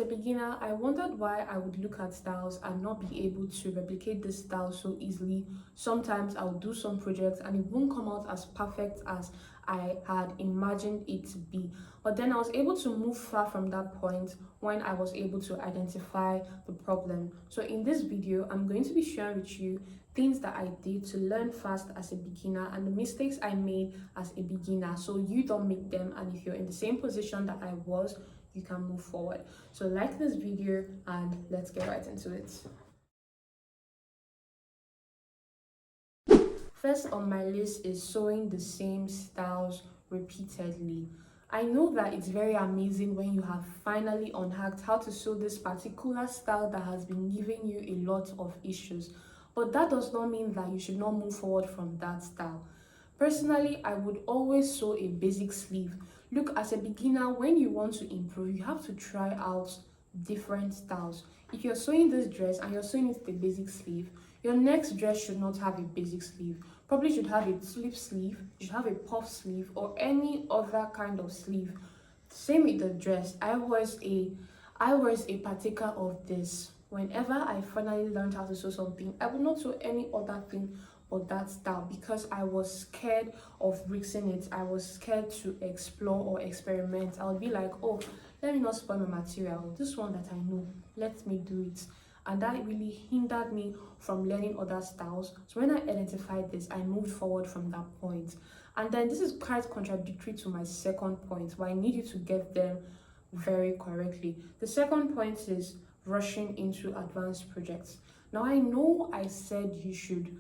a beginner, I wondered why I would look at styles and not be able to replicate this style so easily. Sometimes I would do some projects and it won't come out as perfect as I had imagined it to be. But then I was able to move far from that point when I was able to identify the problem. So in this video, I'm going to be sharing with you things that I did to learn fast as a beginner and the mistakes I made as a beginner so you don't make them, and if you're in the same position that I was, you can move forward. So like this video and let's get right into it. First on my list is sewing the same styles repeatedly. I know that it's very amazing when you have finally unhacked how to sew this particular style that has been giving you a lot of issues, but that does not mean that you should not move forward from that style. Personally, I would always sew a basic sleeve. Look, as a beginner, when you want to improve, you have to try out different styles. If you're sewing this dress and you're sewing it with a basic sleeve, your next dress should not have a basic sleeve. Probably should have a slip sleeve, you should have a puff sleeve, or any other kind of sleeve. Same with the dress. I was a partaker of this. Whenever I finally learned how to sew something, I would not sew any other thing but that style because I was scared of risking it. I was scared to explore or experiment. I would be like, oh, let me not spoil my material. This one that I know, let me do it. And that really hindered me from learning other styles. So when I identified this, I moved forward from that point. And then this is quite contradictory to my second point, but I need you to get them very correctly. The second point is rushing into advanced projects. Now I know I said you should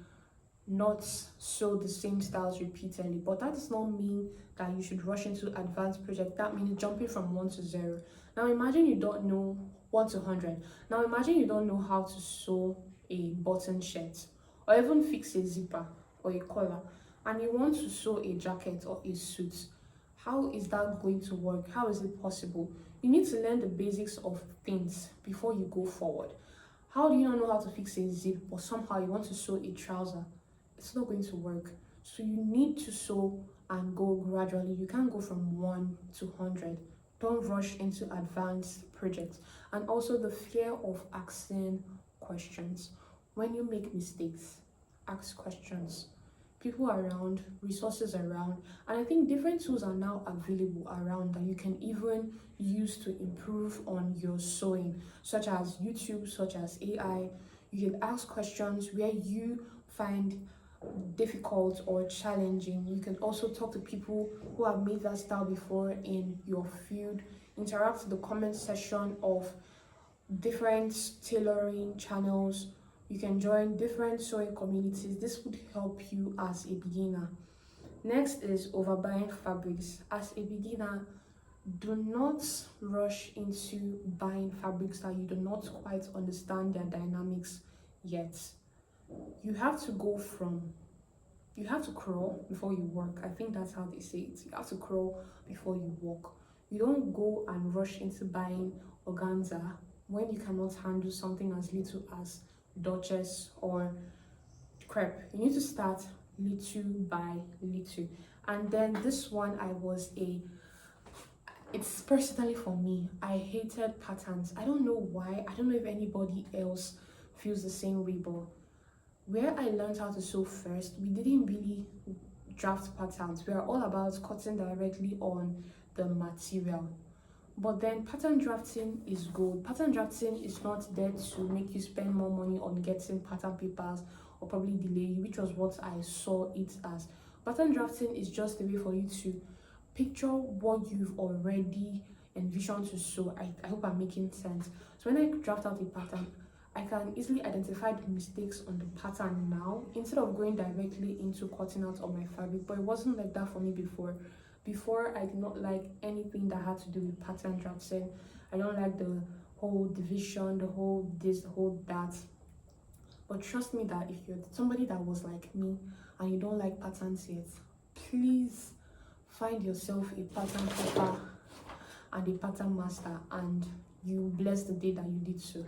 not sew the same styles repeatedly, but that does not mean that you should rush into advanced project. That means jumping from 1 to 0. Now imagine you don't know 1 to 100. Now imagine you don't know how to sew a button shirt or even fix a zipper or a collar, and you want to sew a jacket or a suit. How is that going to work? How is it possible? You need to learn the basics of things before you go forward. How do you not know how to fix a zip, but somehow you want to sew a trouser? It's not going to work. So you need to sew and go gradually. You can't go from 1 to 100. Don't rush into advanced projects. And also the fear of asking questions. When you make mistakes, ask questions. People around, resources around, and I think different tools are now available around that you can even use to improve on your sewing, such as YouTube, such as AI. You can ask questions where you find difficult or challenging. You can also talk to people who have made that style before in your field. Interact with the comment section of different tailoring channels. You can join different sewing communities. This would help you as a beginner. Next is overbuying fabrics. As a beginner, do not rush into buying fabrics that you do not quite understand their dynamics yet. You have to crawl before you walk. I think that's how they say it. You have to crawl before you walk. You don't go and rush into buying organza when you cannot handle something as little as Duchess or crepe. You need to start little by little. And then this one, it's personally for me, I hated patterns. I don't know why. I don't know if anybody else feels the same way, but where I learned how to sew first, we didn't really draft patterns. We are all about cutting directly on the material. But then pattern drafting is good. Pattern drafting is not there to make you spend more money on getting pattern papers or probably delay you, which was what I saw it as. Pattern drafting is just a way for you to picture what you've already envisioned to sew. I hope I'm making sense. So when I draft out a pattern, I can easily identify the mistakes on the pattern now instead of going directly into cutting out on my fabric. But it wasn't like that for me before. Before, I did not like anything that had to do with pattern drafting. I don't like the whole division, the whole this, the whole that. But trust me that if you're somebody that was like me and you don't like patterns yet, please find yourself a pattern paper and a pattern master, and you bless the day that you did so.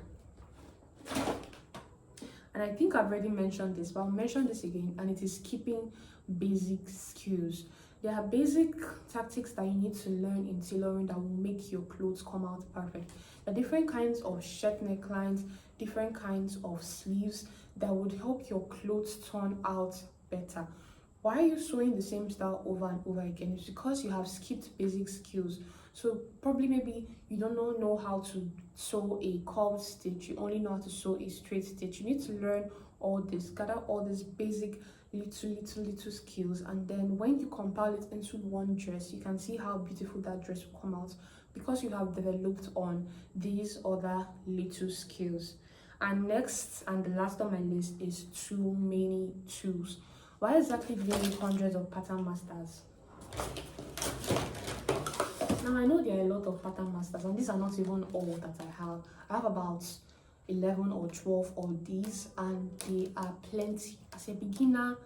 And I think I've already mentioned this, but I'll mention this again, and it is keeping basic skills. There are basic tactics that you need to learn in tailoring that will make your clothes come out perfect. There are different kinds of shirt necklines, different kinds of sleeves that would help your clothes turn out better. Why are you sewing the same style over and over again? It's because you have skipped basic skills. So probably maybe you don't know how to sew a curved stitch, you only know how to sew a straight stitch. You need to learn all this, gather all these basic little skills, and then when you compile it into one dress, you can see how beautiful that dress will come out because you have developed on these other little skills. And next and the last on my list is too many tools. Why exactly do you need hundreds of pattern masters? Now I know there are a lot of pattern masters, and these are not even all that I have. I have about 11 or 12 of these, and they are plenty. As a beginner,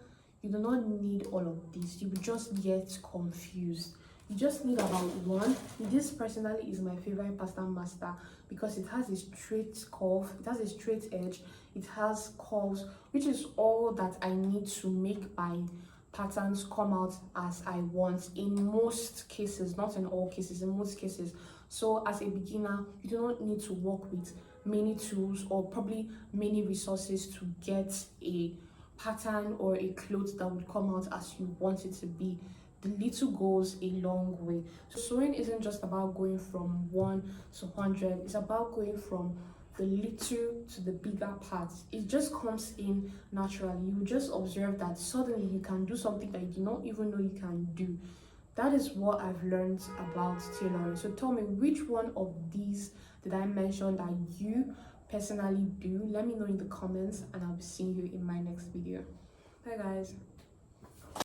you do not need all of these. You will just get confused. You just need about one. This personally is my favorite pattern master because it has a straight curve, it has a straight edge, it has curves, which is all that I need to make my patterns come out as I want in most cases, not in all cases, in most cases. So as a beginner, you do not need to work with many tools or probably many resources to get a pattern or a cloth that would come out as you want it to be. The little goes a long way. So sewing isn't just about going from 1 to 100, it's about going from the little to the bigger parts. It just comes in naturally. You just observe that suddenly you can do something that you do not even know you can do. That is what I've learned about tailoring. So tell me, which one of these did I mention that you personally do? Let me know in the comments, and I'll be seeing you in my next video. Bye guys.